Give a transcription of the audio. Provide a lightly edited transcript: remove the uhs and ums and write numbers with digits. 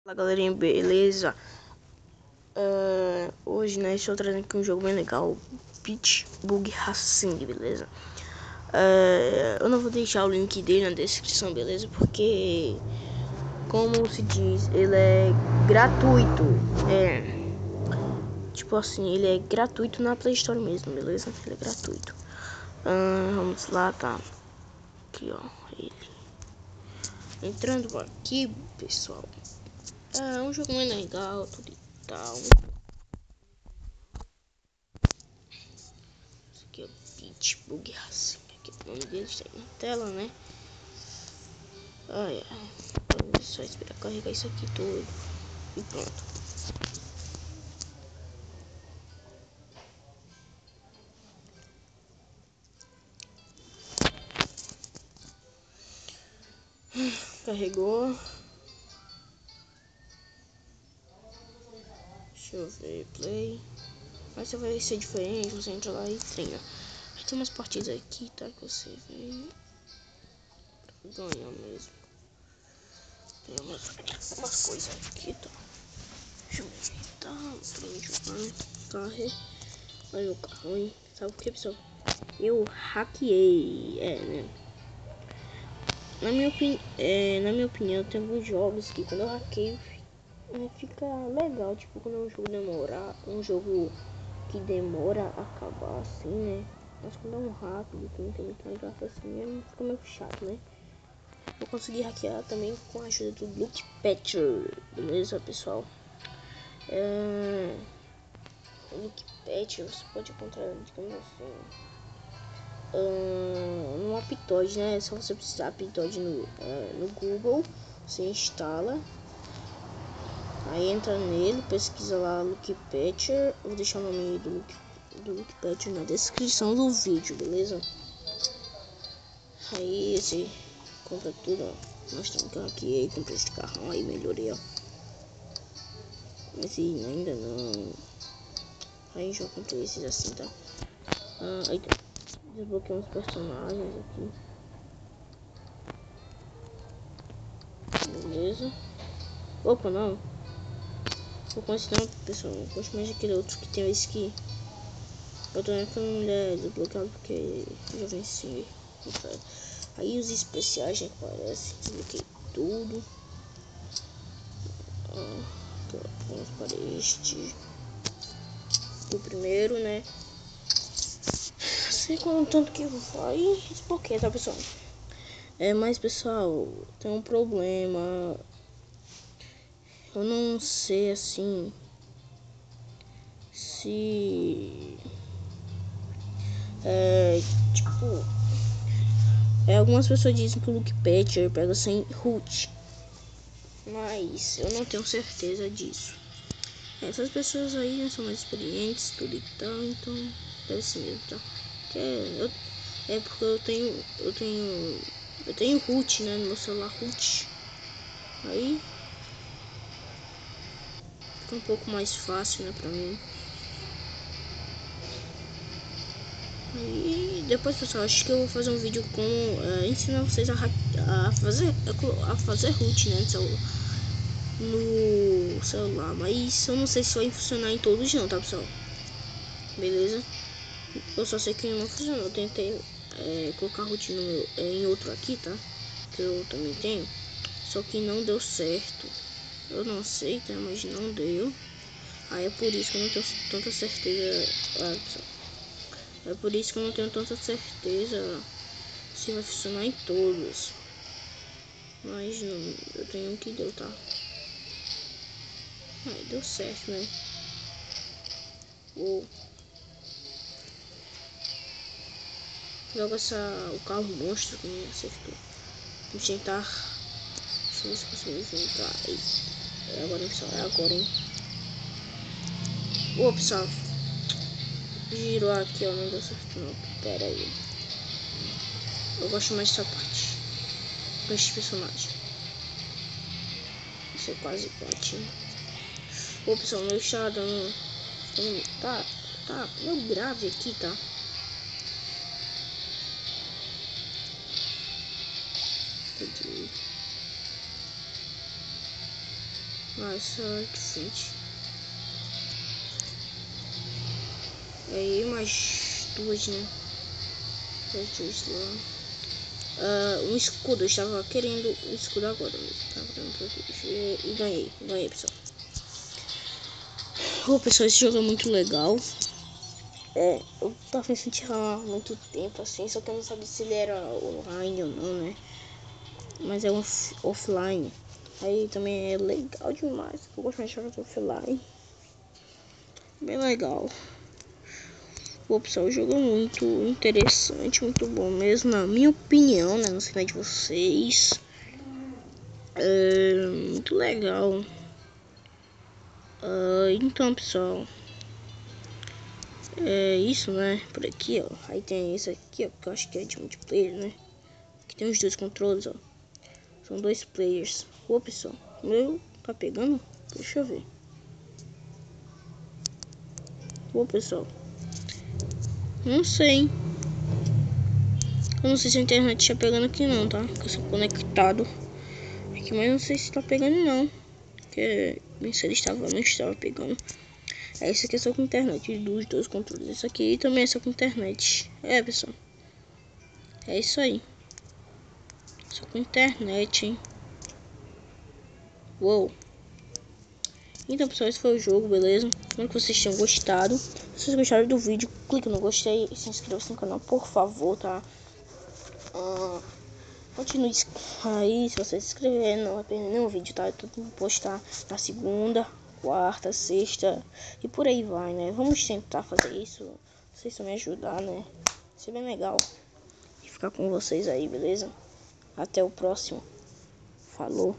Fala galerinha, beleza? Hoje, né, estou trazendo aqui um jogo bem legal, Pitch Bug Racing, beleza? Eu não vou deixar o link dele na descrição, beleza? Porque, como se diz, ele é gratuito. Tipo assim, ele é gratuito na Play Store mesmo, beleza? Ele é gratuito. Vamos lá, tá? Aqui, ó, ele. Entrando aqui, pessoal. É um jogo bem legal, tudo e tal. Aqui é o Pitch Bug Racing. Aqui o nome dele está aí na tela, né? Vamos só esperar carregar isso aqui tudo. E pronto. Carregou. Deixa eu ver, play. Mas você vai ser diferente, você entra lá e treina. Aí tem umas partidas aqui, tá? Que você vem pra ganhar mesmo. Tem umas coisas aqui, tá? Deixa eu ver, tá? Pra mim jogar. Carre. Olha o carro, hein? Sabe por que, pessoal? Eu hackeei, né? Na minha opinião, tem alguns jogos que quando eu hackeio fica legal, tipo quando um jogo que demora a acabar assim, né? Mas quando é um rápido, que não tem muita graça assim, fica meio chato, né? Eu consegui hackear também com a ajuda do Luke Patcher, beleza, pessoal? O Luke Patcher você pode encontrar, digamos assim, no Aptoide, né? É só você precisar Aptoide no Google, você instala. Aí entra nele, pesquisa lá Luke Patcher. Vou deixar o nome do Luke Patcher na descrição do vídeo, beleza? Aí você compra tudo, ó. Mostrando que eu hackeei, comprei esse carrão aí, melhorei, ó. Mas ainda não. Aí já comprei esses assim, tá? Aí desbloqueei uns personagens aqui. Beleza? Opa, não. Vou continuar, pessoal. Eu gosto mais daquele outro que tem a skin. Eu tô vendo que não é desbloqueado porque eu já venci. Aí os especiais já aparecem. Desbloqueei tudo. Vamos para este. O primeiro, né? Sei quanto tanto que vai desbloqueia, tá, pessoal? Mas pessoal, tem um problema. Eu não sei assim se tipo, algumas pessoas dizem que o Luke Patcher pega sem root, mas eu não tenho certeza disso. Essas pessoas aí, né, são mais experientes, tudo e tal, então deve ser mesmo, tá? Porque eu tenho root, né, no meu celular root. Aí fica um pouco mais fácil, né, pra mim. E depois, pessoal, acho que eu vou fazer um vídeo com ensinar vocês a fazer root, né, no celular. Mas eu não sei se vai funcionar em todos não, tá, pessoal? Beleza? Eu só sei que não funcionou. Eu tentei colocar root em outro aqui, tá? Que eu também tenho. Só que não deu certo. Eu não sei, tá? Mas não deu. Aí é por isso que eu não tenho tanta certeza. É por isso que eu não tenho tanta certeza se vai funcionar em todos. Mas não, eu tenho um que deu, tá? Aí deu certo, né? Logo o carro monstro que me acertou. Vamos tentar. Deixa eu ver se consigo entrar aí. Agora, pessoal, é agora, hein? Pessoal. Girou aqui, ó. Não deu certo, não. Pera aí. Eu gosto mais dessa parte. Com este personagem. Isso é quase bate. Pessoal, meu está dando. Tá meio grave aqui, tá? Nossa, que frente. Aí mais duas, né? Duas lá. Um escudo, eu estava querendo um escudo agora. E ganhei, pessoal. Pessoal, esse jogo é muito legal. Eu tava pensando em tirar há muito tempo assim, só que eu não sabia se ele era online ou não, né? Mas é um offline. Aí também é legal demais. Eu gosto mais de jogar offline. Bem legal. Pessoal, o jogo é muito interessante, muito bom mesmo, na minha opinião, né? Não sei de vocês. É muito legal. Então, pessoal, é isso, né? Por aqui, ó. Aí tem esse aqui, ó, que eu acho que é de multiplayer, né? Aqui tem os dois controles, ó. São dois players. Pessoal, o meu tá pegando? Deixa eu ver. Pessoal, não sei. Eu não sei se a internet tá pegando aqui não, tá? Porque eu sou conectado aqui, mas não sei se tá pegando não. Porque nem sei se não estava pegando. Esse aqui é só com internet, dos dois controles. Esse aqui também é só com internet. Pessoal, é isso aí. Só com internet, hein? Uou. Então, pessoal, esse foi o jogo, beleza? Espero que vocês tenham gostado. Se vocês gostaram do vídeo, clique no gostei e se inscreva no canal, por favor, tá? Continue aí, se você se inscrever, não vai perder nenhum vídeo, tá? Eu tô postar na segunda, quarta, sexta e por aí vai, né? Vamos tentar fazer isso. Vocês vão me ajudar, né? Vai ser bem legal ficar com vocês aí, beleza? Até o próximo. Falou.